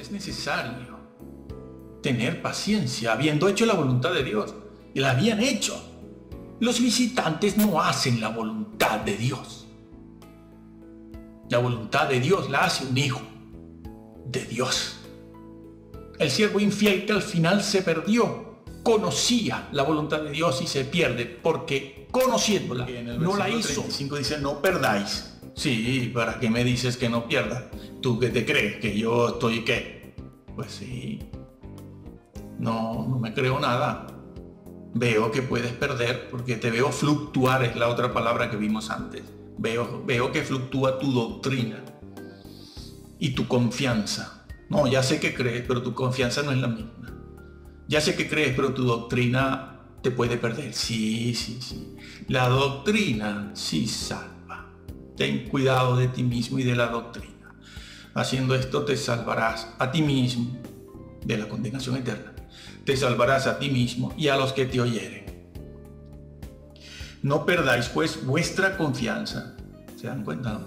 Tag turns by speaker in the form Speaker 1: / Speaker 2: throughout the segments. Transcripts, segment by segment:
Speaker 1: es necesario tener paciencia, habiendo hecho la voluntad de Dios. Y la habían hecho. Los visitantes no hacen la voluntad de Dios. La voluntad de Dios la hace un hijo de Dios. El siervo infiel que al final se perdió, conocía la voluntad de Dios y se pierde porque conociéndola no la hizo. 35 dice, no perdáis. Sí, ¿para qué me dices que no pierda? ¿Tú qué te crees? ¿Que yo estoy qué? Pues sí. No me creo nada. Veo que puedes perder porque te veo fluctuar, es la otra palabra que vimos antes. Veo que fluctúa tu doctrina y tu confianza. No, ya sé que crees, pero tu confianza no es la misma. Ya sé que crees, pero tu doctrina te puede perder. Sí. La doctrina sí salva. Ten cuidado de ti mismo y de la doctrina. Haciendo esto te salvarás a ti mismo de la condenación eterna. Te salvarás a ti mismo y a los que te oyeren. No perdáis pues vuestra confianza. ¿Se dan cuenta?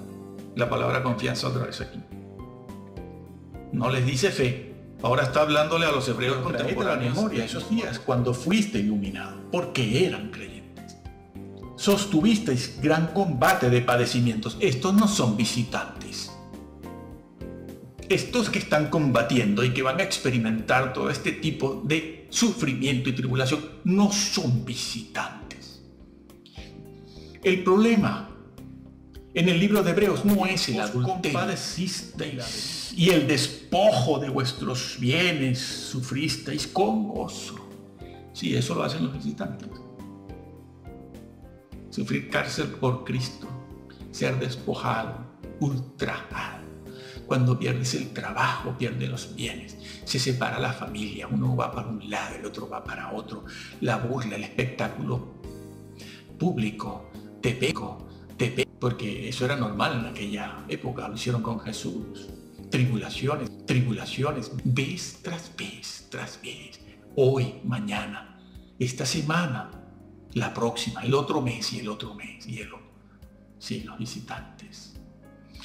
Speaker 1: La palabra confianza otra vez aquí. No les dice fe. Ahora está hablándole a los hebreos contemporáneos de esos días, cuando fuiste iluminado, porque eran creyentes. Sostuvisteis gran combate de padecimientos. Estos no son visitantes. Estos que están combatiendo y que van a experimentar todo este tipo de sufrimiento y tribulación no son visitantes. El problema en el libro de Hebreos no es el adulterio y el despojo de vuestros bienes sufristeis con gozo. Sí, eso lo hacen los visitantes. Sufrir cárcel por Cristo, ser despojado, ultrajado. Cuando pierdes el trabajo, pierdes los bienes, se separa la familia, uno va para un lado, el otro va para otro. La burla, el espectáculo público, te pego, porque eso era normal en aquella época, lo hicieron con Jesús. Tribulaciones, vez tras vez, hoy, mañana, esta semana, la próxima, el otro mes y el otro mes y el otro. Sí, los visitantes.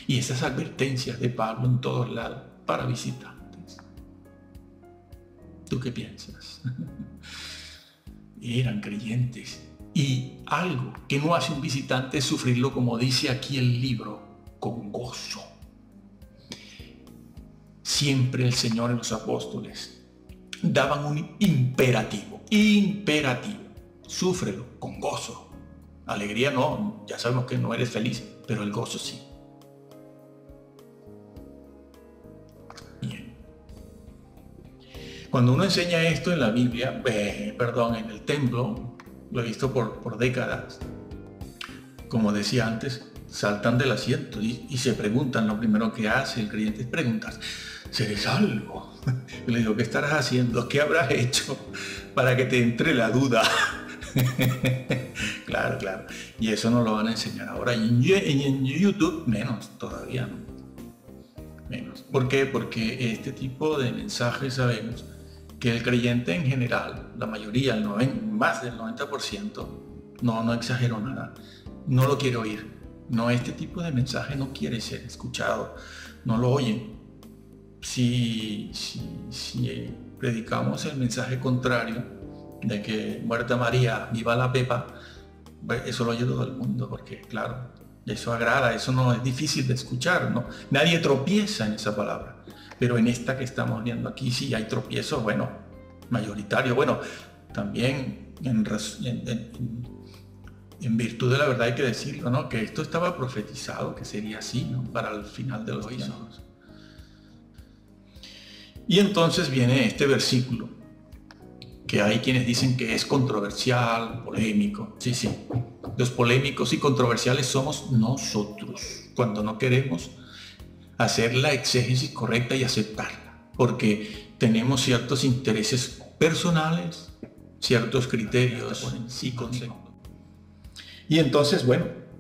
Speaker 1: Y esas advertencias de Pablo en todos lados para visitantes. ¿Tú qué piensas? Eran creyentes. Y algo que no hace un visitante es sufrirlo, como dice aquí el libro, con gozo. Siempre el Señor y los apóstoles daban un imperativo. Súfrelo con gozo. Alegría no, ya sabemos que no eres feliz, pero el gozo sí. Bien. Cuando uno enseña esto en la Biblia, en el templo, lo he visto por décadas, como decía antes, saltan del asiento y se preguntan, lo primero que hace el creyente es preguntar, ¿seré salvo? Y le digo, ¿qué estarás haciendo? ¿Qué habrás hecho para que te entre la duda? Claro. Y eso no lo van a enseñar ahora. Y en YouTube menos, todavía no. Menos. ¿Por qué? Porque este tipo de mensajes sabemos que el creyente en general, la mayoría, más del 90%, no exagero nada, no lo quiere oír. No, este tipo de mensaje no quiere ser escuchado, no lo oyen. Si predicamos el mensaje contrario, de que muerta María, viva la Pepa, eso lo oye todo el mundo, porque claro, eso agrada, eso no es difícil de escuchar, ¿no? Nadie tropieza en esa palabra, pero en esta que estamos viendo aquí sí hay tropiezos, mayoritarios, también en virtud de la verdad hay que decirlo, ¿no? Que esto estaba profetizado, que sería así, ¿no? Para el final de los tiempos. Y entonces viene este versículo, que hay quienes dicen que es controversial, polémico. Sí. Los polémicos y controversiales somos nosotros, cuando no queremos hacer la exégesis correcta y aceptarla, porque tenemos ciertos intereses personales, ciertos criterios y conceptos. Y entonces,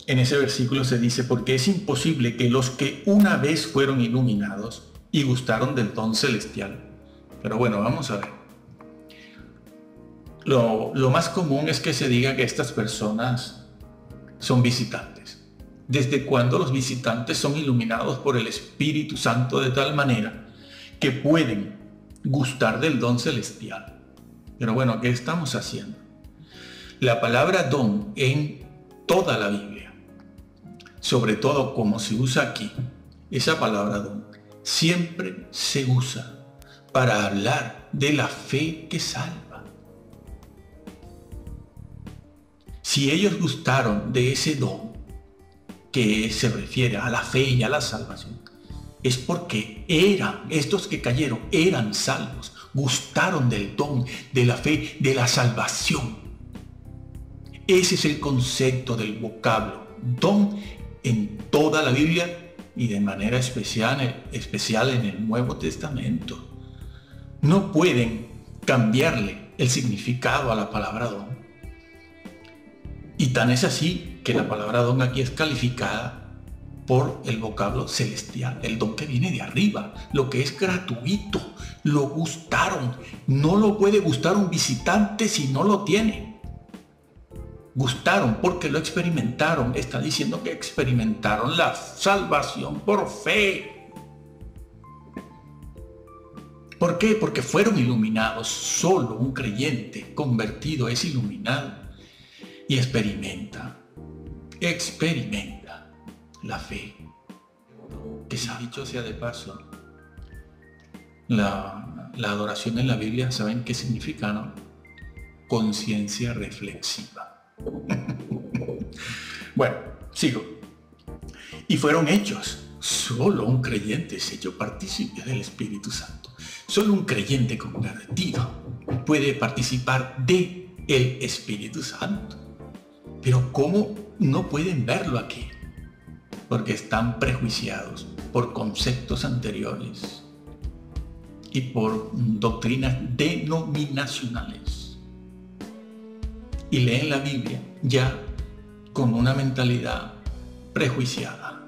Speaker 1: en ese versículo se dice, porque es imposible que los que una vez fueron iluminados y gustaron del don celestial. Pero vamos a ver. Lo más común es que se diga que estas personas son visitantes. ¿Desde cuándo los visitantes son iluminados por el Espíritu Santo de tal manera que pueden gustar del don celestial. Pero bueno, ¿qué estamos haciendo? La palabra don en toda la Biblia, sobre todo como se usa aquí, esa palabra don, siempre se usa para hablar de la fe que salva. Si ellos gustaron de ese don que se refiere a la fe y a la salvación, es porque estos que cayeron eran salvos, gustaron del don, de la fe, de la salvación. Ese es el concepto del vocablo don en toda la Biblia y de manera especial en el Nuevo Testamento. No pueden cambiarle el significado a la palabra don. Y tan es así que la palabra don aquí es calificada por el vocablo celestial, el don que viene de arriba, lo que es gratuito, lo gustaron. No lo puede gustar un visitante si no lo tiene. Gustaron porque lo experimentaron. Está diciendo que experimentaron la salvación por fe. ¿Por qué? Porque fueron iluminados. Solo un creyente convertido es iluminado y experimenta la fe. Que dicho sea de paso, la adoración en la Biblia, ¿saben qué significa, no? Conciencia reflexiva. Bueno, sigo. Y fueron hechos. Solo un creyente es hecho partícipe del Espíritu Santo. Solo un creyente convertido puede participar de el Espíritu Santo. Pero ¿cómo no pueden verlo aquí? Porque están prejuiciados por conceptos anteriores y por doctrinas denominacionales. Y leen la Biblia ya con una mentalidad prejuiciada.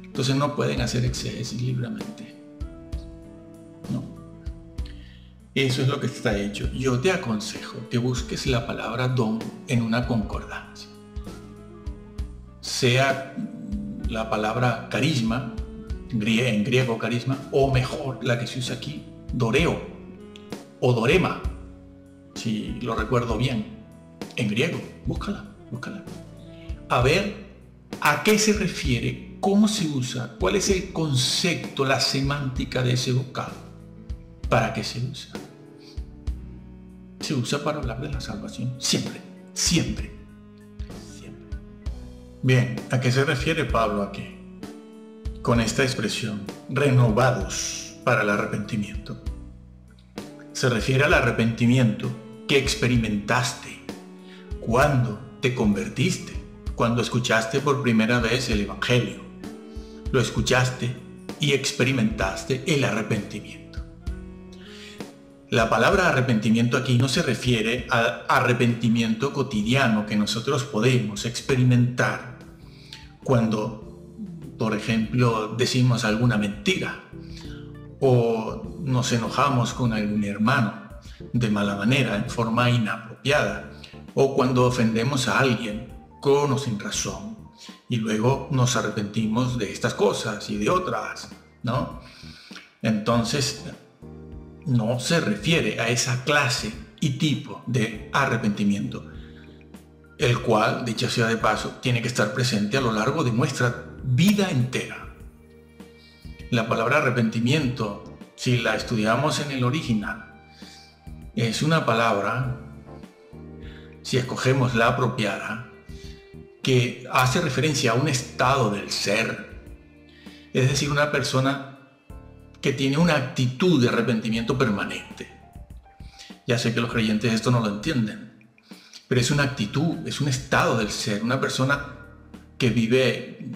Speaker 1: Entonces no pueden hacer exégesis libremente. No. Eso es lo que está hecho. Yo te aconsejo que busques la palabra don en una concordancia. Sea la palabra carisma, en griego carisma, o mejor, la que se usa aquí, doreo o dorema, si lo recuerdo bien, en griego. Búscala. A ver a qué se refiere, cómo se usa, cuál es el concepto, la semántica de ese vocablo. ¿Para qué se usa? Se usa para hablar de la salvación. Siempre. Bien, ¿a qué se refiere Pablo aquí? Con esta expresión, renovados para el arrepentimiento. Se refiere al arrepentimiento que experimentaste cuando te convertiste, cuando escuchaste por primera vez el Evangelio. Lo escuchaste y experimentaste el arrepentimiento. La palabra arrepentimiento aquí no se refiere al arrepentimiento cotidiano que nosotros podemos experimentar cuando, por ejemplo, decimos alguna mentira o nos enojamos con algún hermano de mala manera, en forma inapropiada, o cuando ofendemos a alguien con o sin razón y luego nos arrepentimos de estas cosas y de otras, ¿no? Entonces, no se refiere a esa clase y tipo de arrepentimiento, el cual, dicho sea de paso, tiene que estar presente a lo largo de nuestra vida entera. La palabra arrepentimiento, si la estudiamos en el original, es una palabra, si escogemos la apropiada, que hace referencia a un estado del ser, es decir, una persona que tiene una actitud de arrepentimiento permanente. Ya sé que los creyentes esto no lo entienden, pero es una actitud, es un estado del ser, una persona que vive,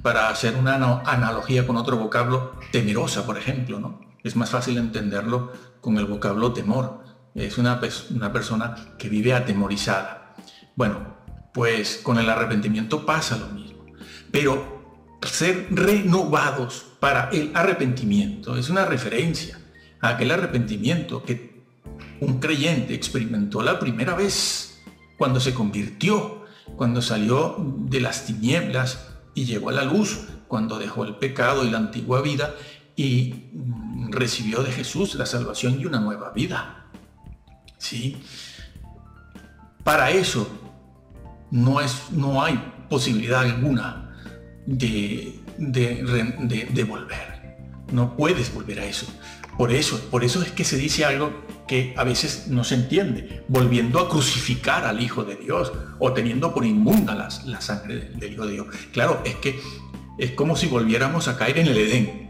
Speaker 1: para hacer una analogía con otro vocablo, temerosa, por ejemplo, ¿no? Es más fácil entenderlo con el vocablo temor. Es una persona que vive atemorizada. Bueno, pues con el arrepentimiento pasa lo mismo. Pero ser renovados para el arrepentimiento es una referencia a aquel arrepentimiento que un creyente experimentó la primera vez cuando se convirtió, cuando salió de las tinieblas y llegó a la luz, cuando dejó el pecado y la antigua vida y recibió de Jesús la salvación y una nueva vida. ¿Sí? Para eso no hay posibilidad alguna de volver. No puedes volver a eso. Por eso es que se dice algo que a veces no se entiende, volviendo a crucificar al Hijo de Dios o teniendo por inmunda la sangre del Hijo de Dios. Claro, es que es como si volviéramos a caer en el Edén,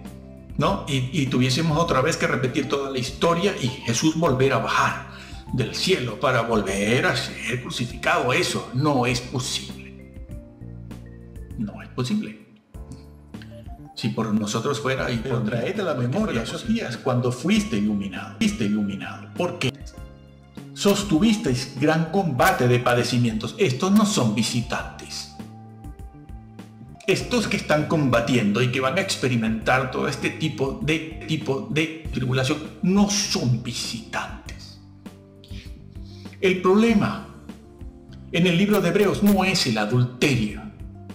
Speaker 1: ¿no? Y tuviésemos otra vez que repetir toda la historia y Jesús volver a bajar del cielo para volver a ser crucificado. Eso no es posible. No es posible. Si por nosotros fuera, y por traer de la memoria esos días cuando fuiste iluminado, porque sostuvisteis gran combate de padecimientos. Estos no son visitantes. Estos que están combatiendo y que van a experimentar todo este tipo de tribulación no son visitantes. El problema en el libro de Hebreos no es el adulterio,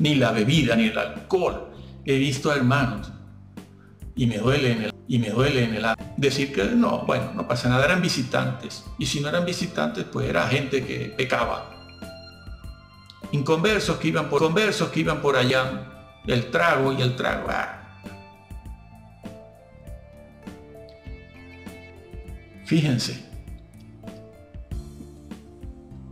Speaker 1: ni la bebida, ni el alcohol. He visto a hermanos y me duele en el alma decir que no pasa nada, eran visitantes. Y si no eran visitantes, pues era gente que pecaba. Inconversos que iban por allá, el trago. Fíjense.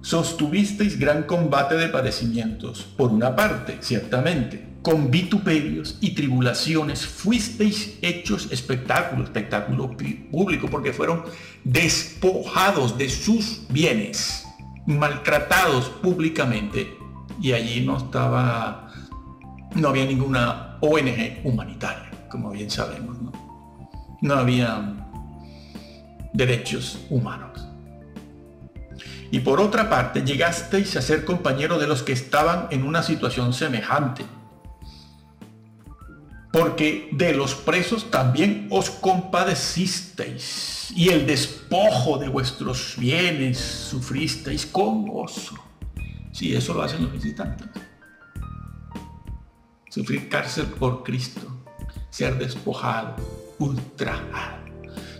Speaker 1: Sostuvisteis gran combate de padecimientos, por una parte, ciertamente, con vituperios y tribulaciones fuisteis hechos espectáculo público, porque fueron despojados de sus bienes, maltratados públicamente, y allí no había ninguna ONG humanitaria, como bien sabemos, no había derechos humanos. Y por otra parte, llegasteis a ser compañeros de los que estaban en una situación semejante, porque de los presos también os compadecisteis, y el despojo de vuestros bienes sufristeis con gozo. Sí, eso lo hacen los visitantes. Sufrir cárcel por Cristo, ser despojado, ultrajado.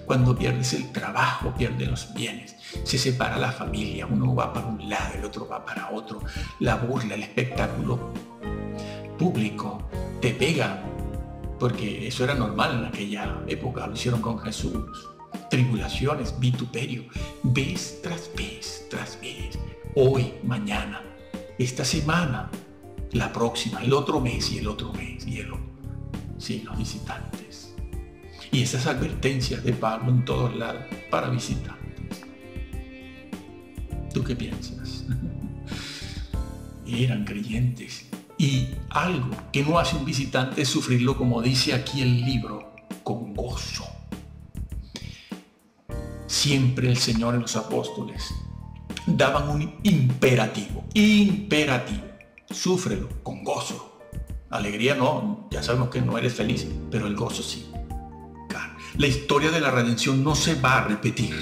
Speaker 1: Cuando pierdes el trabajo, pierdes los bienes, se separa la familia, uno va para un lado, el otro va para otro. La burla, el espectáculo público te pega, porque eso era normal en aquella época, lo hicieron con Jesús. Tribulaciones, vituperio, vez tras vez, hoy, mañana, esta semana, la próxima, el otro mes y el otro mes y el otro. Sí, los visitantes. Y esas advertencias de Pablo en todos lados para visitantes. ¿Tú qué piensas? Eran creyentes. Y algo que no hace un visitante es sufrirlo, como dice aquí el libro, con gozo. Siempre el Señor y los apóstoles daban un imperativo. Súfrelo con gozo. Alegría no, ya sabemos que no eres feliz, pero el gozo sí. La historia de la redención no se va a repetir.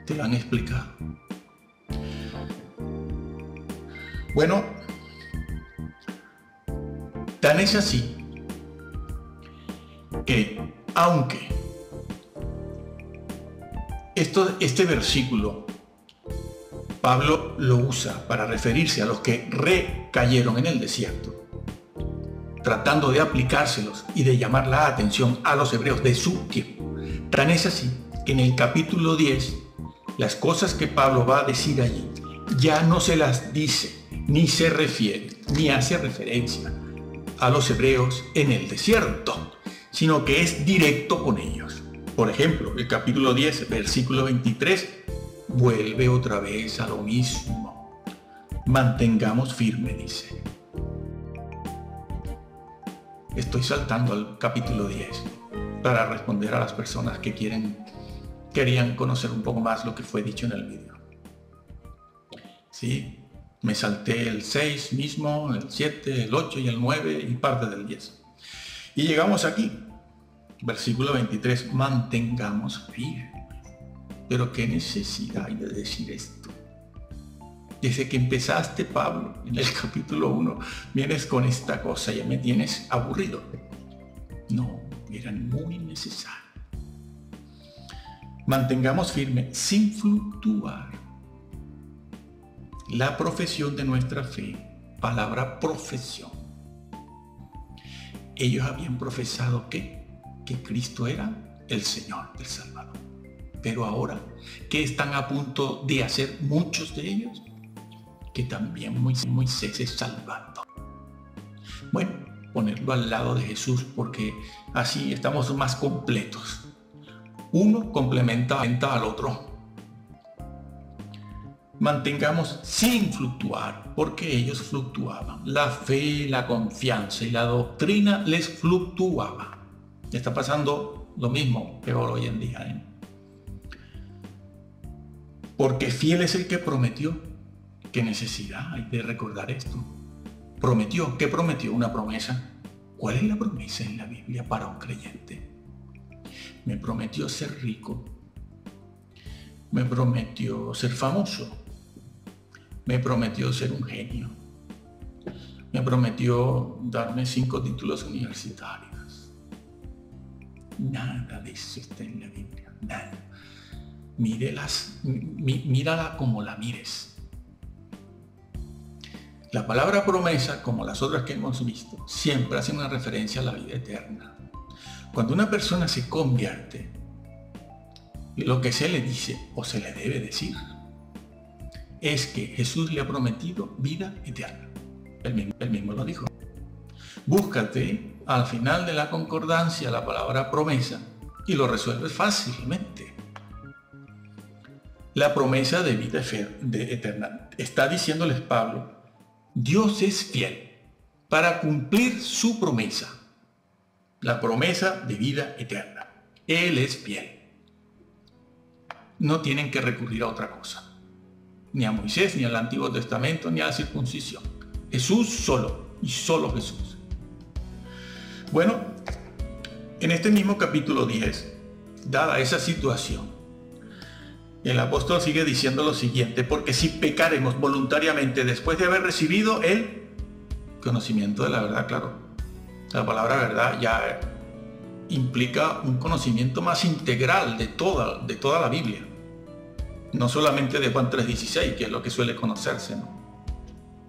Speaker 1: Te lo han explicado. Bueno, tan es así que aunque este versículo Pablo lo usa para referirse a los que recayeron en el desierto, tratando de aplicárselos y de llamar la atención a los hebreos de su tiempo. Tan es así que en el capítulo 10, las cosas que Pablo va a decir allí, ya no se las dice, ni se refiere, ni hace referencia a los hebreos en el desierto, sino que es directo con ellos. Por ejemplo, el capítulo 10, versículo 23, vuelve otra vez a lo mismo. Mantengamos firme, dice. Estoy saltando al capítulo 10 para responder a las personas que querían conocer un poco más lo que fue dicho en el vídeo. Sí, me salté el 6 mismo, el 7, el 8 y el 9 y parte del 10. Y llegamos aquí, versículo 23, mantengamos firme. Pero qué necesidad hay de decir esto. Desde que empezaste, Pablo, en el capítulo 1, vienes con esta cosa, ya me tienes aburrido. No, eran muy necesarios. Mantengamos firme, sin fluctuar, la profesión de nuestra fe. Palabra profesión. Ellos habían profesado que Cristo era el Señor, el Salvador. Pero ahora, ¿qué están a punto de hacer muchos de ellos? Que también Moisés es Salvador. Bueno, ponerlo al lado de Jesús, porque así estamos más completos. Uno complementa al otro. Mantengamos sin fluctuar, porque ellos fluctuaban. La fe, la confianza y la doctrina les fluctuaba. Está pasando lo mismo, peor hoy en día, Porque fiel es el que prometió. ¿Qué necesidad hay de recordar esto? Prometió. ¿Qué prometió? Una promesa. ¿Cuál es la promesa en la Biblia para un creyente? Me prometió ser rico. Me prometió ser famoso. Me prometió ser un genio. Me prometió darme 5 títulos universitarios. Nada de eso está en la Biblia. Nada. Mírala como la mires. La palabra promesa, como las otras que hemos visto, siempre hace una referencia a la vida eterna. Cuando una persona se convierte, lo que se le dice o se le debe decir es que Jesús le ha prometido vida eterna. Él mismo lo dijo. Búscate al final de la concordancia la palabra promesa y lo resuelves fácilmente. La promesa de vida eterna. Está diciéndoles Pablo, Dios es fiel para cumplir su promesa. La promesa de vida eterna. Él es fiel. No tienen que recurrir a otra cosa. Ni a Moisés, ni al Antiguo Testamento, ni a la circuncisión. Jesús solo, y solo Jesús. Bueno, en este mismo capítulo 10, dada esa situación, el apóstol sigue diciendo lo siguiente: porque si pecaremos voluntariamente después de haber recibido el conocimiento de la verdad, claro, la palabra verdad ya implica un conocimiento más integral de toda la Biblia, no solamente de Juan 3:16, que es lo que suele conocerse,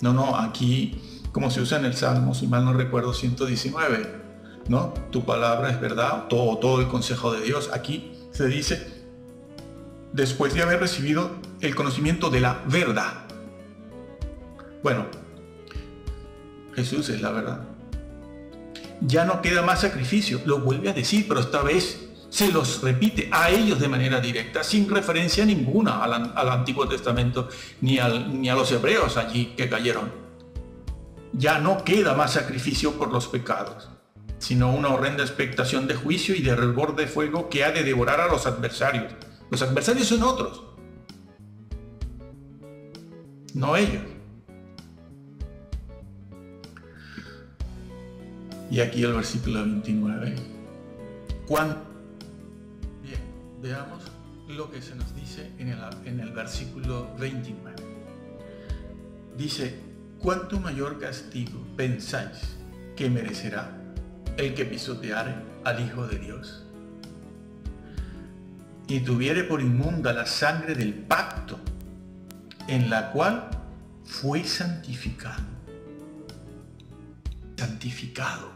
Speaker 1: No, aquí, como se usa en el Salmo, si mal no recuerdo, 119, ¿no? Tu palabra es verdad, todo el consejo de Dios. Aquí se dice después de haber recibido el conocimiento de la verdad. Bueno, Jesús es la verdad. Ya no queda más sacrificio, lo vuelve a decir, pero esta vez se los repite a ellos de manera directa, sin referencia ninguna al Antiguo Testamento, ni a los hebreos allí que cayeron. Ya no queda más sacrificio por los pecados, sino una horrenda expectación de juicio y de hervor de fuego que ha de devorar a los adversarios. Los adversarios son otros, no ellos. Y aquí el versículo 29. Bien, veamos lo que se nos dice en el versículo 29. Dice: ¿cuánto mayor castigo pensáis que merecerá el que pisoteare al Hijo de Dios y tuviere por inmunda la sangre del pacto en la cual fue santificado? Santificado.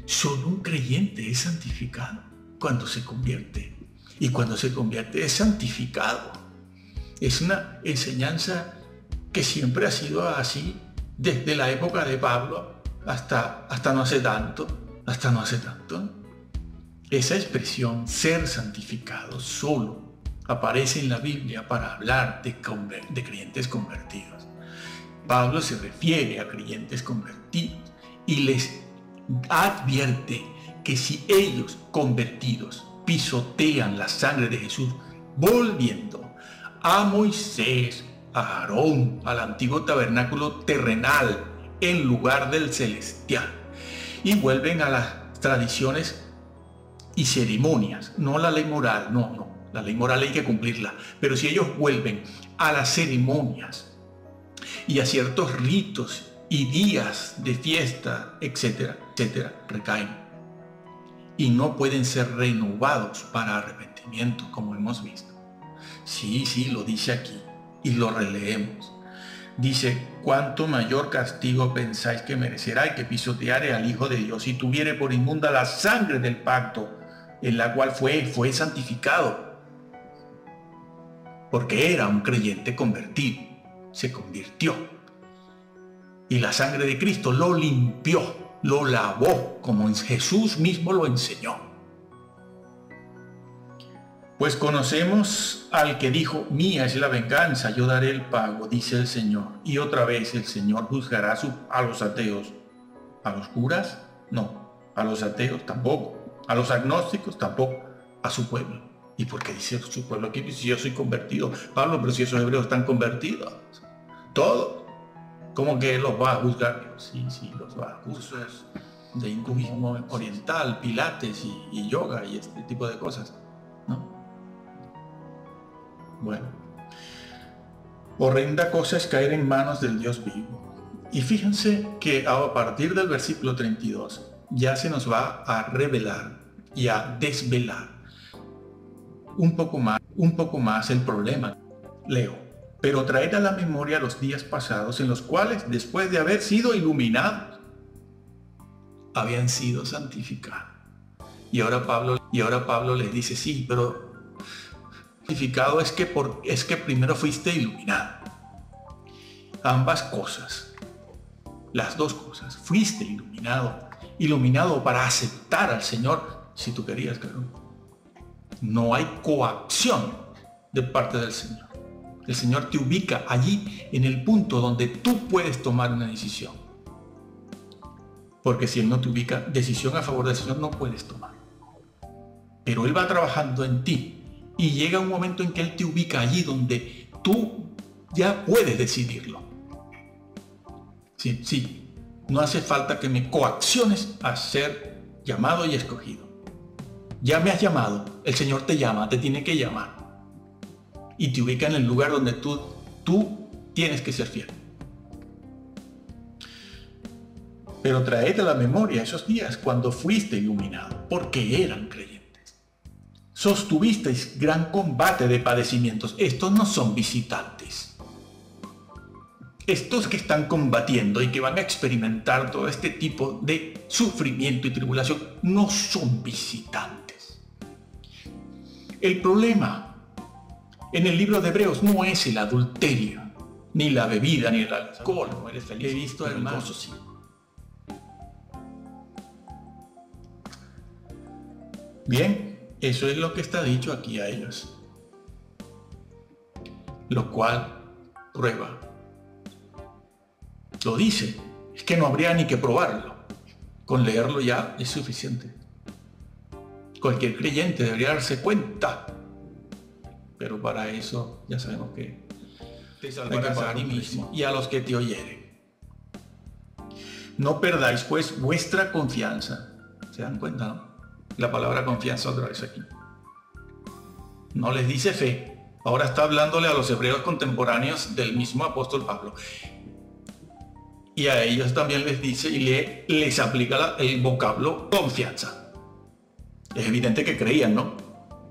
Speaker 1: Solo un creyente es santificado cuando se convierte. Y cuando se convierte es santificado. Es una enseñanza que siempre ha sido así desde la época de Pablo hasta no hace tanto. Esa expresión, ser santificado, solo aparece en la Biblia para hablar de creyentes convertidos. Pablo se refiere a creyentes convertidos y les advierte que si ellos convertidos pisotean la sangre de Jesús, volviendo a Moisés, a Aarón, al antiguo tabernáculo terrenal en lugar del celestial, y vuelven a las tradiciones y ceremonias, no la ley moral, no, la ley moral hay que cumplirla, pero si ellos vuelven a las ceremonias y a ciertos ritos y días de fiesta, etcétera, recaen. y no pueden ser renovados para arrepentimiento, como hemos visto. Sí, lo dice aquí y lo releemos. Dice, ¿cuánto mayor castigo pensáis que merecerá el que pisoteare al Hijo de Dios y tuviere por inmunda la sangre del pacto en la cual fue santificado? Porque era un creyente convertido, se convirtió. Y la sangre de Cristo lo limpió, lo lavó, como Jesús mismo lo enseñó. Pues conocemos al que dijo, mía es la venganza, yo daré el pago, dice el Señor. Y otra vez el Señor juzgará a los ateos. ¿A los curas? No. A los ateos tampoco. A los agnósticos tampoco. A su pueblo. ¿Y por qué dice su pueblo aquí? Si yo soy convertido. Pablo, pero si esos hebreos están convertidos. Todos. ¿Cómo que los va a juzgar? Sí, los va a juzgar. De hinduismo oriental, pilates y yoga y este tipo de cosas, ¿no? Bueno, horrenda cosa es caer en manos del Dios vivo. Y fíjense que a partir del versículo 32 ya se nos va a revelar y a desvelar un poco más el problema. Leo, pero traed a la memoria los días pasados en los cuales, después de haber sido iluminados, habían sido santificados. Y ahora Pablo les dice, sí, pero santificado es que primero fuiste iluminado. Ambas cosas, las dos cosas, fuiste iluminado para aceptar al Señor, si tú querías, claro. No hay coacción de parte del Señor. El Señor te ubica allí en el punto donde tú puedes tomar una decisión. Porque si Él no te ubica, decisión a favor del Señor no puedes tomar. Pero Él va trabajando en ti. Y llega un momento en que Él te ubica allí donde tú ya puedes decidirlo. Sí, no hace falta que me coacciones a ser llamado y escogido. Ya me has llamado, el Señor te llama, te tiene que llamar. Y te ubica en el lugar donde tú tienes que ser fiel. Pero traed a la memoria esos días cuando fuiste iluminado, porque eran creyentes. Sostuvisteis gran combate de padecimientos. Estos no son visitantes. Estos que están combatiendo y que van a experimentar todo este tipo de sufrimiento y tribulación no son visitantes. El problema en el libro de Hebreos no es el adulterio, ni la bebida, ni el alcohol. No eres feliz. He visto hermanos, sí. Bien. Eso es lo que está dicho aquí a ellos. Lo cual prueba. Lo dice. Es que no habría ni que probarlo. Con leerlo ya es suficiente. Cualquier creyente debería darse cuenta. Pero para eso ya sabemos que te salvarás a ti mismo y a los que te oyeren. No perdáis pues vuestra confianza. ¿Se dan cuenta, no? La palabra confianza otra vez aquí. No les dice fe. Ahora está hablándole a los hebreos contemporáneos del mismo apóstol Pablo. Y a ellos también les dice y les aplica el vocablo confianza. Es evidente que creían, ¿no?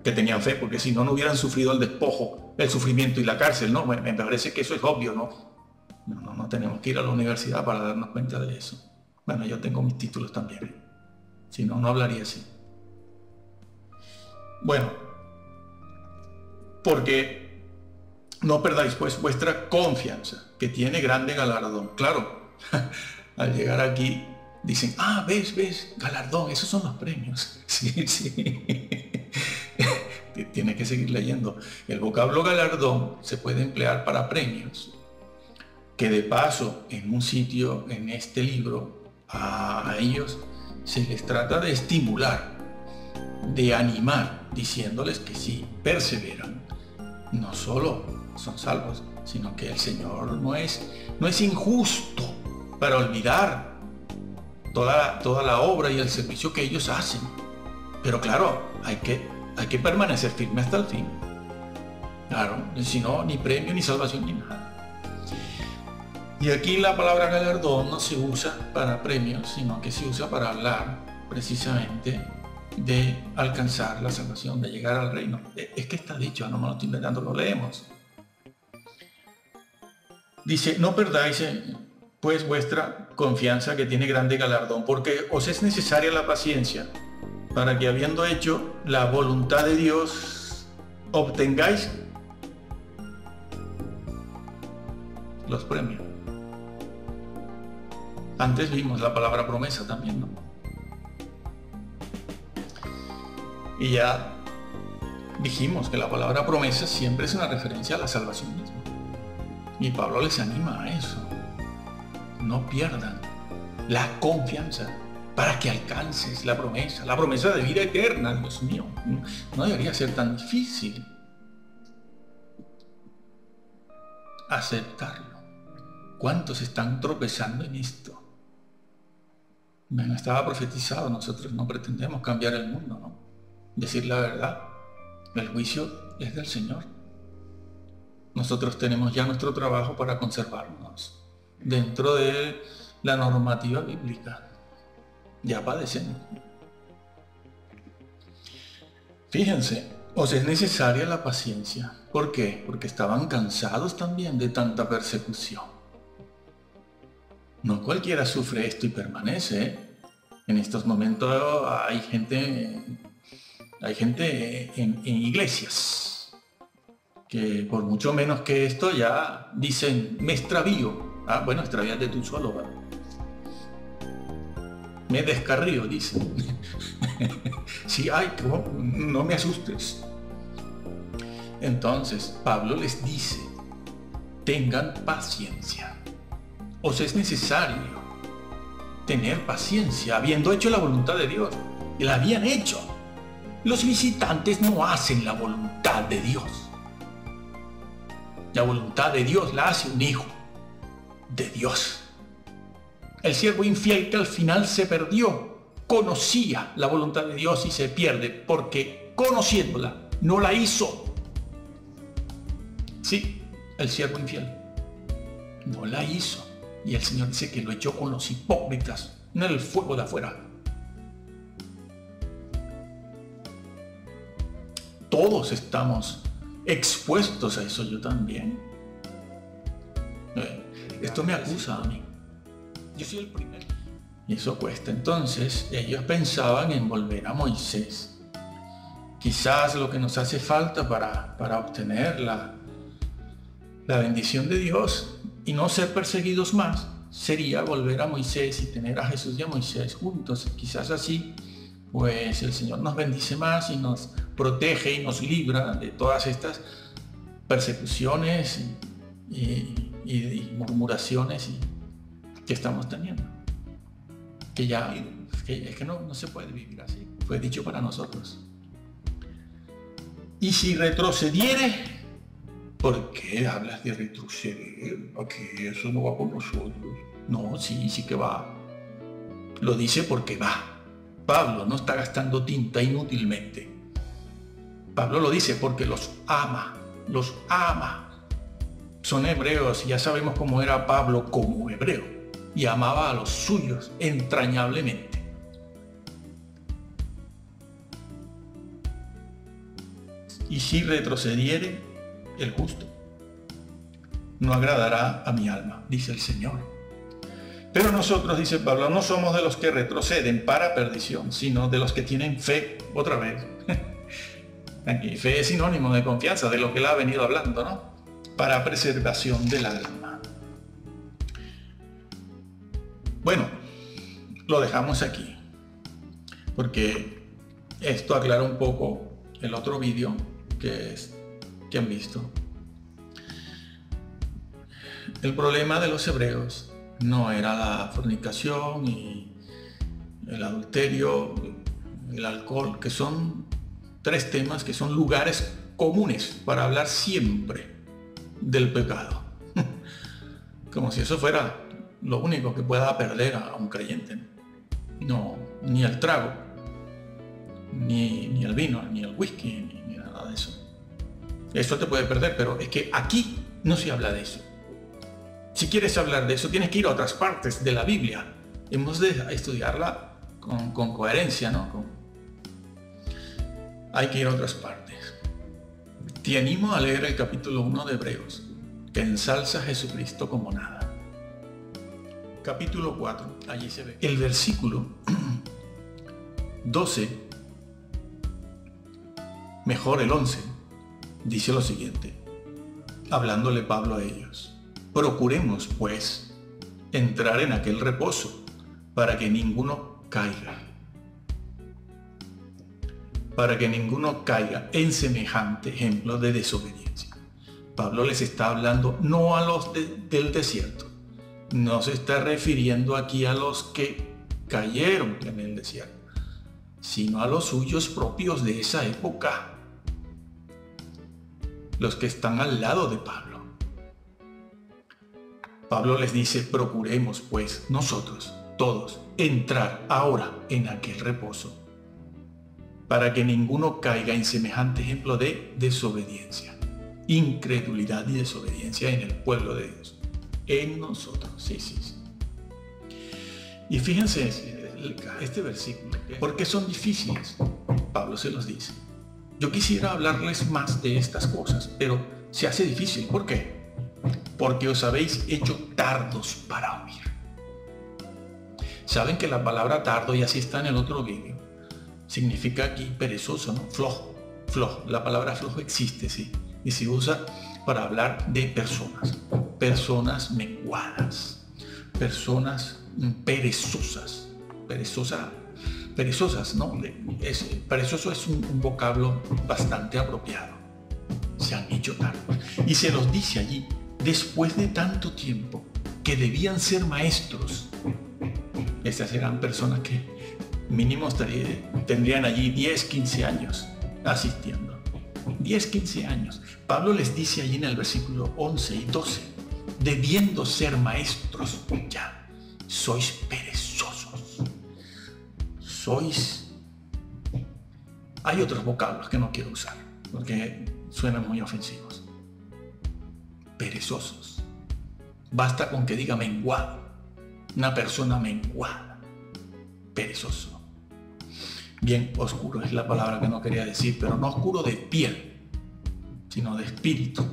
Speaker 1: Que tenían fe, porque si no, no hubieran sufrido el despojo, el sufrimiento y la cárcel, ¿no? Me parece que eso es obvio, ¿no? No tenemos que ir a la universidad para darnos cuenta de eso. Bueno, yo tengo mis títulos también. Si no, no hablaría así. Bueno, porque no perdáis pues vuestra confianza, que tiene grande galardón. Claro, al llegar aquí dicen, ves, galardón, esos son los premios. Sí. Tiene que seguir leyendo. El vocablo galardón se puede emplear para premios. Que de paso, en un sitio, en este libro, a ellos se les trata de estimular, de animar, diciéndoles que si perseveran, no solo son salvos, sino que el Señor no es injusto para olvidar toda la obra y el servicio que ellos hacen. Pero claro, hay que permanecer firme hasta el fin. Claro, si no, ni premio, ni salvación, ni nada. Y aquí la palabra galardón no se usa para premios, sino que se usa para hablar precisamente de alcanzar la salvación, de llegar al reino. Es que está dicho, no me lo estoy inventando, lo leemos. Dice, no perdáis pues vuestra confianza, que tiene grande galardón, porque os es necesaria la paciencia, para que habiendo hecho la voluntad de Dios, obtengáis los premios. Antes vimos la palabra promesa también, ¿no? Y ya dijimos que la palabra promesa siempre es una referencia a la salvación misma. Y Pablo les anima a eso. No pierdan la confianza para que alcances la promesa de vida eterna, Dios mío. No debería ser tan difícil aceptarlo. ¿Cuántos están tropezando en esto? Bueno, estaba profetizado, nosotros no pretendemos cambiar el mundo, ¿no? Decir la verdad, el juicio es del Señor. Nosotros tenemos ya nuestro trabajo para conservarnos dentro de la normativa bíblica. Ya padecemos. Fíjense, os es necesaria la paciencia. ¿Por qué? Porque estaban cansados también de tanta persecución. No cualquiera sufre esto y permanece, ¿eh? En estos momentos hay gente en iglesias que por mucho menos que esto ya dicen, me extravío. Ah, bueno, extravíate tú solo, ¿verdad? Me descarrío, dicen. Sí, ay, no me asustes. Entonces, Pablo les dice, tengan paciencia. Os es necesario tener paciencia, habiendo hecho la voluntad de Dios. Y la habían hecho. Los visitantes no hacen la voluntad de Dios. La voluntad de Dios la hace un hijo de Dios. El siervo infiel que al final se perdió, conocía la voluntad de Dios y se pierde porque conociéndola no la hizo. Sí, el siervo infiel no la hizo. Y el Señor dice que lo echó con los hipócritas en el fuego de afuera. Todos estamos expuestos a eso, yo también. Esto me acusa a mí. Yo soy el primero. Y eso cuesta. Entonces, ellos pensaban en volver a Moisés. Quizás lo que nos hace falta para obtener la bendición de Dios y no ser perseguidos más, sería volver a Moisés y tener a Jesús y a Moisés juntos. Quizás así, pues el Señor nos bendice más y nos protege y nos libra de todas estas persecuciones y murmuraciones que estamos teniendo. Es que no se puede vivir así. Fue dicho para nosotros. Y si retrocediere, ¿por qué hablas de retroceder? Aquí eso no va con nosotros. No, sí que va. Lo dice porque va. Pablo no está gastando tinta inútilmente. Pablo lo dice porque los ama. Los ama. Son hebreos y ya sabemos cómo era Pablo como hebreo. Y amaba a los suyos entrañablemente. Y si retrocediere, el justo no agradará a mi alma, dice el Señor. Pero nosotros, dice Pablo, no somos de los que retroceden para perdición, sino de los que tienen fe, otra vez. Aquí, fe es sinónimo de confianza, de lo que él ha venido hablando, ¿no? Para preservación del alma. Bueno, lo dejamos aquí, porque esto aclara un poco el otro vídeo que han visto. El problema de los hebreos no era la fornicación y el adulterio, el alcohol, que son tres temas que son lugares comunes para hablar siempre del pecado. Como si eso fuera lo único que pueda perder a un creyente. No, ni el trago, ni el vino, ni el whisky, ni nada de eso. Eso te puede perder, pero es que aquí no se habla de eso. Si quieres hablar de eso, tienes que ir a otras partes de la Biblia. Hemos de estudiarla con coherencia, ¿no? hay que ir a otras partes. Te animo a leer el capítulo 1 de Hebreos, que ensalza a Jesucristo como nada. Capítulo 4, allí se ve. El versículo 12, mejor el 11, dice lo siguiente, hablándole Pablo a ellos. Procuremos, pues, entrar en aquel reposo, para que ninguno caiga. Para que ninguno caiga en semejante ejemplo de desobediencia. Pablo les está hablando no a los del desierto. No se está refiriendo aquí a los que cayeron en el desierto, sino a los suyos propios de esa época. Los que están al lado de Pablo. Pablo les dice, procuremos pues nosotros, todos, entrar ahora en aquel reposo, para que ninguno caiga en semejante ejemplo de desobediencia, incredulidad y desobediencia en el pueblo de Dios, en nosotros. Sí. Y fíjense este versículo, ¿por qué son difíciles? Pablo se los dice. Yo quisiera hablarles más de estas cosas, pero se hace difícil. ¿Por qué? Porque os habéis hecho tardos para oír. Saben que la palabra tardo, y así está en el otro vídeo, significa aquí perezoso, ¿no? Flojo. La palabra flojo existe, sí, y se usa para hablar de personas menguadas, personas perezosas, ¿no? Perezoso es un vocablo bastante apropiado. Se han hecho tardos. Y se los dice allí, después de tanto tiempo, que debían ser maestros. Estas eran personas que mínimo tendrían allí 10, 15 años asistiendo. 10, 15 años. Pablo les dice allí en el versículo 11 y 12, debiendo ser maestros ya, sois perezosos. Hay otros vocablos que no quiero usar, porque suenan muy ofensivos. Perezosos. Basta con que diga menguado. Una persona menguada. Perezoso. Bien oscuro es la palabra que no quería decir, pero no oscuro de piel, sino de espíritu.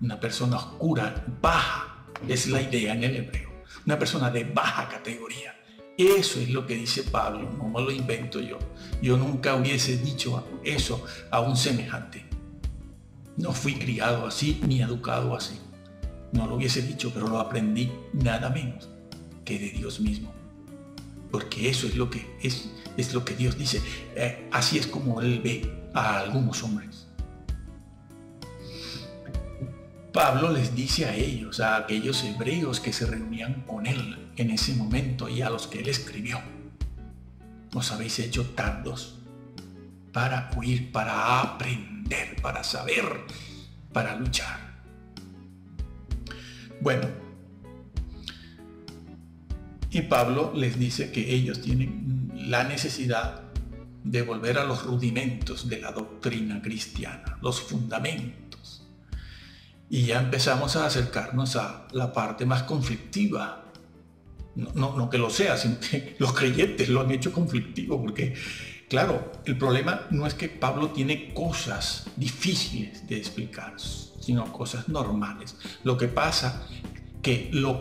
Speaker 1: Una persona oscura, baja, es la idea en el hebreo. Una persona de baja categoría. Eso es lo que dice Pablo, no me lo invento yo. Yo nunca hubiese dicho eso a un semejante. No fui criado así ni educado así. No lo hubiese dicho, pero lo aprendí nada menos que de Dios mismo. Porque eso es lo que Dios dice. Así es como Él ve a algunos hombres. Pablo les dice a ellos, a aquellos hebreos que se reunían con Él en ese momento y a los que Él escribió, os habéis hecho tardos para oír, para aprender, para saber, para luchar. Bueno, y Pablo les dice que ellos tienen la necesidad de volver a los rudimentos de la doctrina cristiana, los fundamentos. Y ya empezamos a acercarnos a la parte más conflictiva. No que lo sea, sino que los creyentes lo han hecho conflictivo, porque, claro, el problema no es que Pablo tiene cosas difíciles de explicar, sino cosas normales. Lo que pasa que lo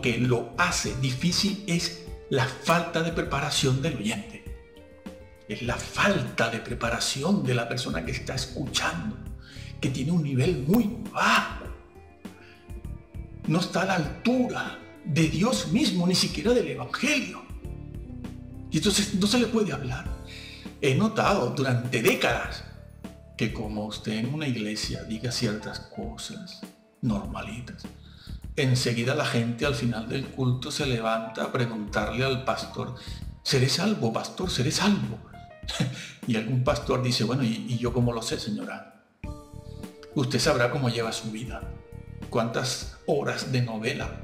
Speaker 1: hace difícil es la falta de preparación del oyente. Es la falta de preparación de la persona que está escuchando, que tiene un nivel muy bajo. No está a la altura de Dios mismo, ni siquiera del Evangelio. Y entonces no se le puede hablar. He notado durante décadas que como usted en una iglesia diga ciertas cosas normalitas, enseguida la gente al final del culto se levanta a preguntarle al pastor, ¿seré salvo, pastor? ¿Seré salvo? Y algún pastor dice, bueno, ¿y yo cómo lo sé, señora? Usted sabrá cómo lleva su vida, cuántas horas de novela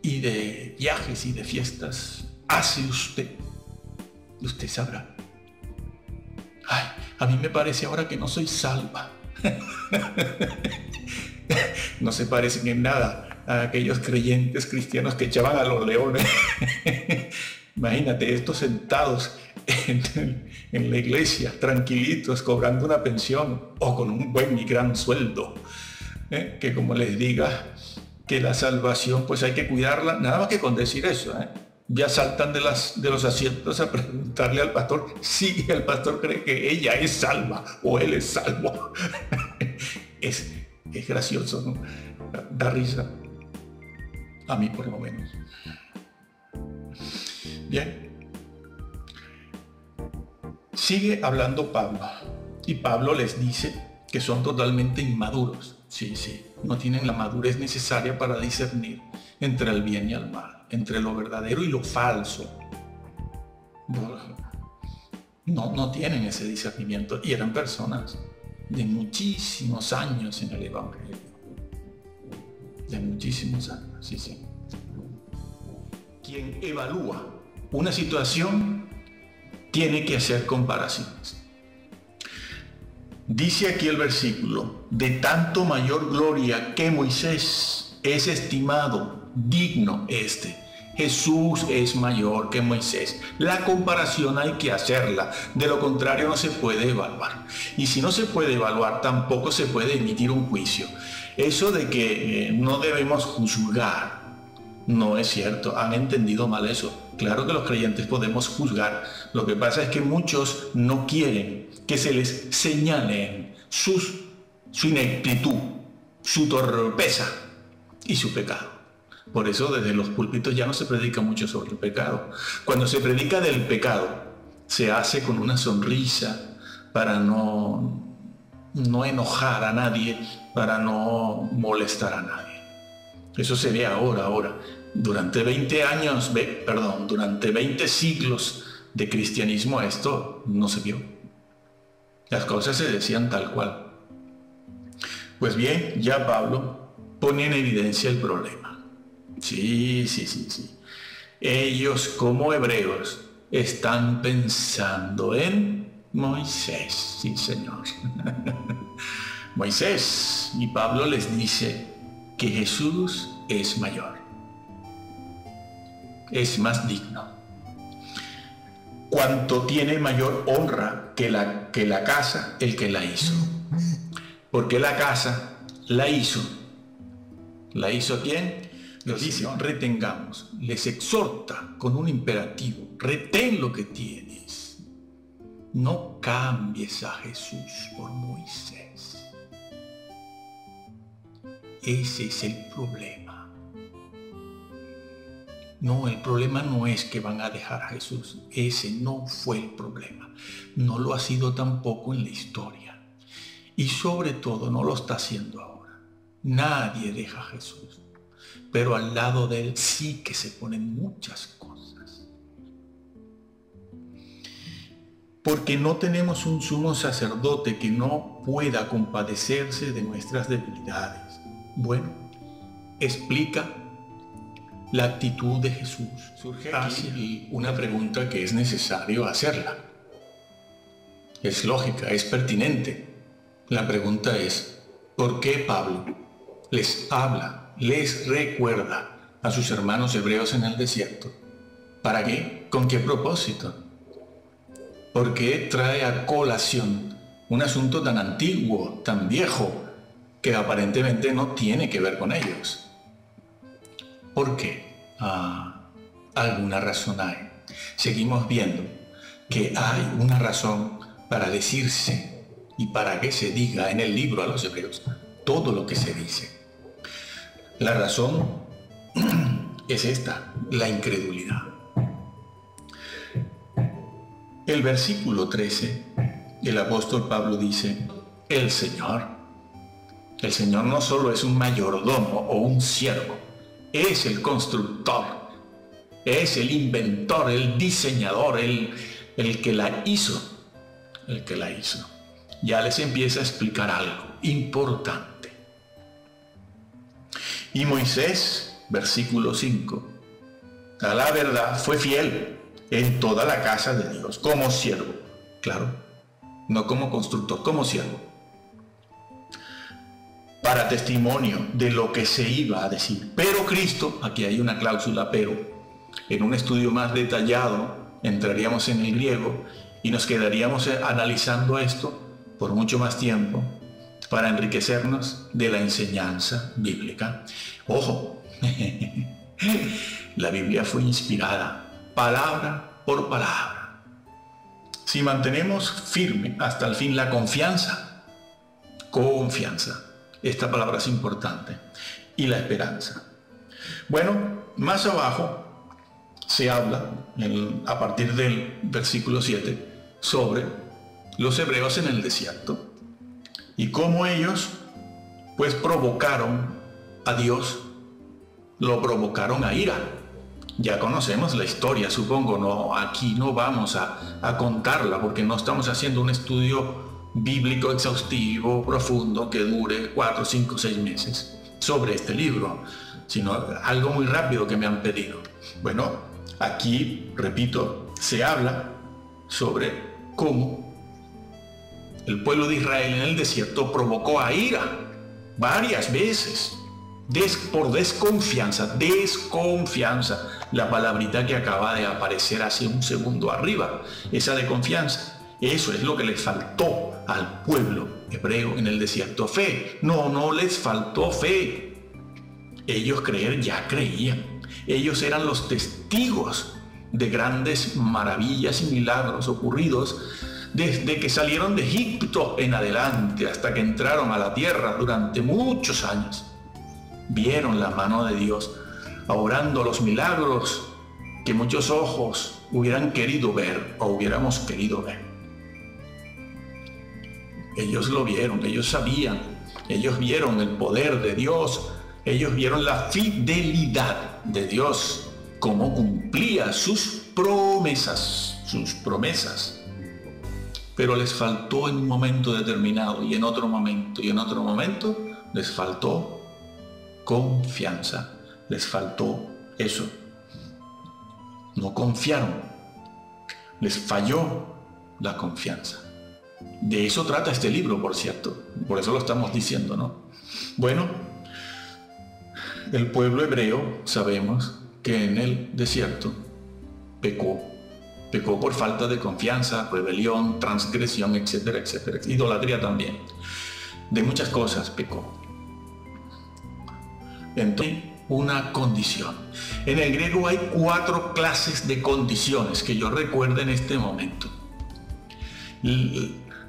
Speaker 1: y de viajes y de fiestas hace usted. Usted sabrá. Ay, a mí me parece ahora que no soy salva. No se parecen en nada a aquellos creyentes cristianos que echaban a los leones. Imagínate, estos sentados en la iglesia, tranquilitos, cobrando una pensión o con un buen y gran sueldo. Que como les diga que la salvación pues hay que cuidarla, nada más que con decir eso, ya saltan de los asientos a preguntarle al pastor si el pastor cree que ella es salva o él es salvo. Es gracioso, ¿no? Da risa. A mí por lo menos. Bien. Sigue hablando Pablo. Y Pablo les dice que son totalmente inmaduros. Sí, no tienen la madurez necesaria para discernir entre el bien y el mal, entre lo verdadero y lo falso. No tienen ese discernimiento. Y eran personas de muchísimos años en el Evangelio. De muchísimos años, sí. Quien evalúa una situación tiene que hacer comparaciones. Dice aquí el versículo: de tanto mayor gloria que Moisés es estimado digno este. Jesús es mayor que Moisés. La comparación hay que hacerla, de lo contrario no se puede evaluar. Y si no se puede evaluar, tampoco se puede emitir un juicio. Eso de que no debemos juzgar, no es cierto. Han entendido mal eso. Claro que los creyentes podemos juzgar. Lo que pasa es que muchos no quieren que se les señalen su ineptitud, su torpeza y su pecado. Por eso desde los púlpitos ya no se predica mucho sobre el pecado. Cuando se predica del pecado, se hace con una sonrisa para no enojar a nadie, para no molestar a nadie. Eso se ve ahora. Durante 20 siglos de cristianismo esto no se vio. Las cosas se decían tal cual. Pues bien, ya Pablo pone en evidencia el problema. Sí. Ellos como hebreos están pensando en Moisés. Sí, Señor. Moisés. Y Pablo les dice que Jesús es mayor. Es más digno. Cuanto tiene mayor honra que la casa el que la hizo. Porque la casa la hizo. ¿La hizo quién? Nos dice, retengamos. Les exhorta con un imperativo. Retén lo que tienes. No cambies a Jesús por Moisés. Ese es el problema. No, el problema no es que van a dejar a Jesús. Ese no fue el problema. No lo ha sido tampoco en la historia. Y sobre todo no lo está haciendo ahora. Nadie deja a Jesús. Pero al lado de él sí que se ponen muchas cosas. Porque no tenemos un sumo sacerdote que no pueda compadecerse de nuestras debilidades. Bueno, explica la actitud de Jesús. Surge aquí una pregunta que es necesario hacerla. Es lógica, es pertinente. La pregunta es, ¿por qué Pablo les habla, les recuerda a sus hermanos hebreos en el desierto? ¿Para qué? ¿Con qué propósito? ¿Por qué trae a colación un asunto tan antiguo, tan viejo, que aparentemente no tiene que ver con ellos? ¿Por qué? Alguna razón hay. Seguimos viendo que hay una razón para decirse y para que se diga en el libro a los hebreos todo lo que se dice. La razón es esta, la incredulidad. El versículo 13, el apóstol Pablo dice, el Señor no solo es un mayordomo o un siervo, es el constructor, es el inventor, el diseñador, el que la hizo, Ya les empieza a explicar algo importante. Y Moisés, versículo 5, a la verdad fue fiel en toda la casa de Dios, como siervo, claro, no como constructor, como siervo, para testimonio de lo que se iba a decir. Pero Cristo, aquí hay una cláusula pero, en un estudio más detallado entraríamos en el griego y nos quedaríamos analizando esto por mucho más tiempo para enriquecernos de la enseñanza bíblica. Ojo, la Biblia fue inspirada, palabra por palabra. Si mantenemos firme hasta el fin la confianza, esta palabra es importante, y la esperanza. Bueno, más abajo se habla, a partir del versículo 7, sobre los hebreos en el desierto y cómo ellos pues provocaron a Dios, lo provocaron a ira. Ya conocemos la historia, supongo, no, aquí no vamos a contarla porque no estamos haciendo un estudio bíblico exhaustivo, profundo, que dure 4, 5, 6 meses sobre este libro, sino algo muy rápido que me han pedido. Bueno, aquí, repito, se habla sobre cómo el pueblo de Israel en el desierto provocó a ira varias veces por desconfianza, la palabrita que acaba de aparecer hace un segundo arriba, esa de confianza. Eso es lo que les faltó al pueblo hebreo en el desierto, fe. No les faltó fe. Ellos ya creían. Ellos eran los testigos de grandes maravillas y milagros ocurridos desde que salieron de Egipto en adelante hasta que entraron a la tierra durante muchos años. Vieron la mano de Dios obrando los milagros que muchos ojos hubieran querido ver o hubiéramos querido ver. Ellos lo vieron, ellos sabían, ellos vieron el poder de Dios, ellos vieron la fidelidad de Dios, cómo cumplía sus promesas. Pero les faltó en un momento determinado y en otro momento les faltó confianza, les faltó eso. No confiaron, les falló la confianza. De eso trata este libro, por cierto, por eso lo estamos diciendo, ¿no? Bueno, el pueblo hebreo sabemos que en el desierto pecó por falta de confianza, rebelión, transgresión, etcétera, etcétera, idolatría también. De muchas cosas pecó. Entonces, una condición. En el griego hay 4 clases de condiciones que yo recuerdo en este momento.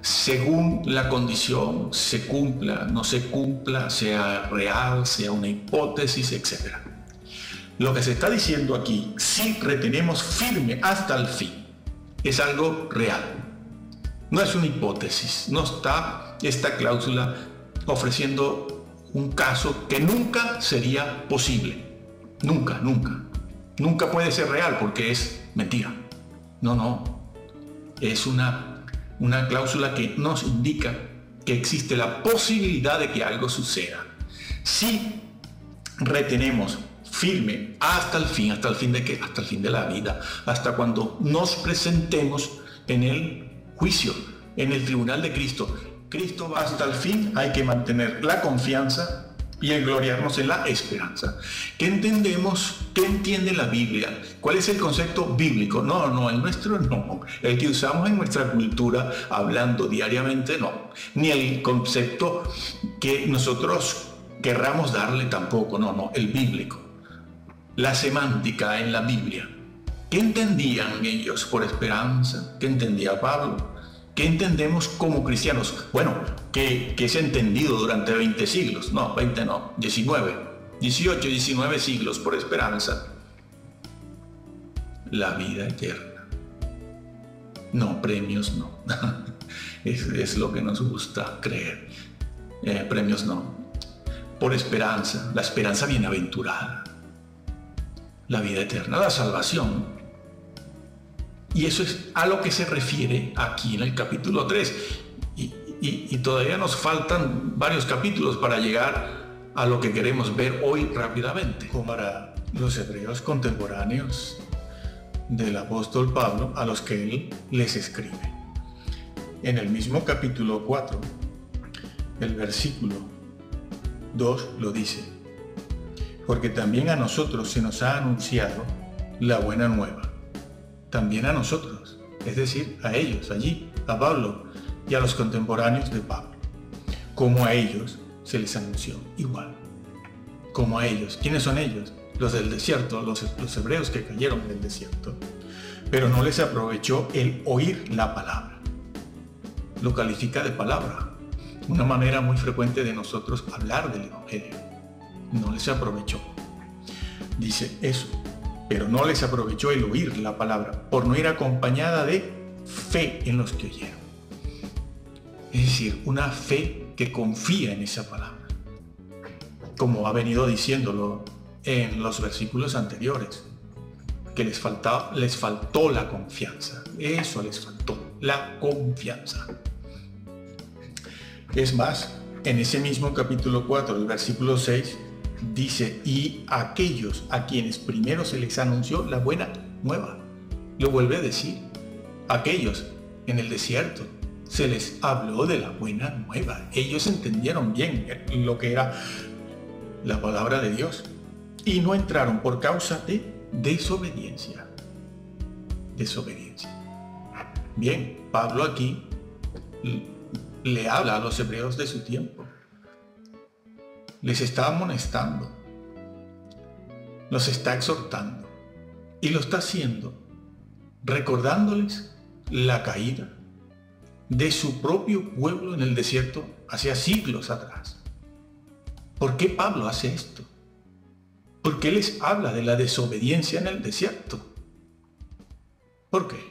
Speaker 1: Según la condición se cumpla, no se cumpla, sea real, sea una hipótesis, etc. Lo que se está diciendo aquí, si retenemos firme hasta el fin, es algo real. No es una hipótesis, no está esta cláusula ofreciendo un caso que nunca sería posible. Nunca puede ser real porque es mentira. No. Es una cláusula que nos indica que existe la posibilidad de que algo suceda. Si retenemos firme hasta el fin de qué, hasta el fin de la vida, hasta cuando nos presentemos en el juicio, en el tribunal de Cristo. Cristo va hasta el fin, hay que mantener la confianza y el gloriarnos en la esperanza. ¿Qué entendemos? ¿Qué entiende la Biblia? ¿Cuál es el concepto bíblico? No, el nuestro no. El que usamos en nuestra cultura, hablando diariamente, no. Ni el concepto que nosotros querramos darle tampoco, no, el bíblico. La semántica en la Biblia. ¿Qué entendían ellos por esperanza? ¿Qué entendía Pablo? ¿Qué entendemos como cristianos? Bueno, ¿qué se ha entendido durante 20 siglos? No, 20 no, 18, 19 siglos por esperanza. La vida eterna. No, premios no. Es lo que nos gusta creer. Premios no. Por esperanza, la esperanza bienaventurada. La vida eterna, la salvación. Y eso es a lo que se refiere aquí en el capítulo 3. Y todavía nos faltan varios capítulos para llegar a lo que queremos ver hoy rápidamente. Como para los hebreos contemporáneos del apóstol Pablo, a los que él les escribe. En el mismo capítulo 4, el versículo 2 lo dice: porque también a nosotros se nos ha anunciado la buena nueva, también a nosotros, es decir, a ellos, allí, a Pablo y a los contemporáneos de Pablo. Como a ellos se les anunció igual. Como a ellos. ¿Quiénes son ellos? Los del desierto, los hebreos que cayeron en el desierto. Pero no les aprovechó el oír la palabra. Lo califica de palabra. Una manera muy frecuente de nosotros hablar del Evangelio. No les aprovechó. Dice eso. Pero no les aprovechó el oír la palabra, por no ir acompañada de fe en los que oyeron. Es decir, una fe que confía en esa palabra. Como ha venido diciéndolo en los versículos anteriores, que les faltó la confianza. Eso les faltó, la confianza. Es más, en ese mismo capítulo 4, el versículo 6, dice, y aquellos a quienes primero se les anunció la buena nueva. Lo vuelve a decir, aquellos en el desierto se les habló de la buena nueva. Ellos entendieron bien lo que era la palabra de Dios y no entraron por causa de desobediencia. Desobediencia. Bien, Pablo aquí le habla a los hebreos de su tiempo. Les está amonestando, los está exhortando y lo está haciendo recordándoles la caída de su propio pueblo en el desierto hace siglos atrás. ¿Por qué Pablo hace esto? ¿Por qué les habla de la desobediencia en el desierto? ¿Por qué?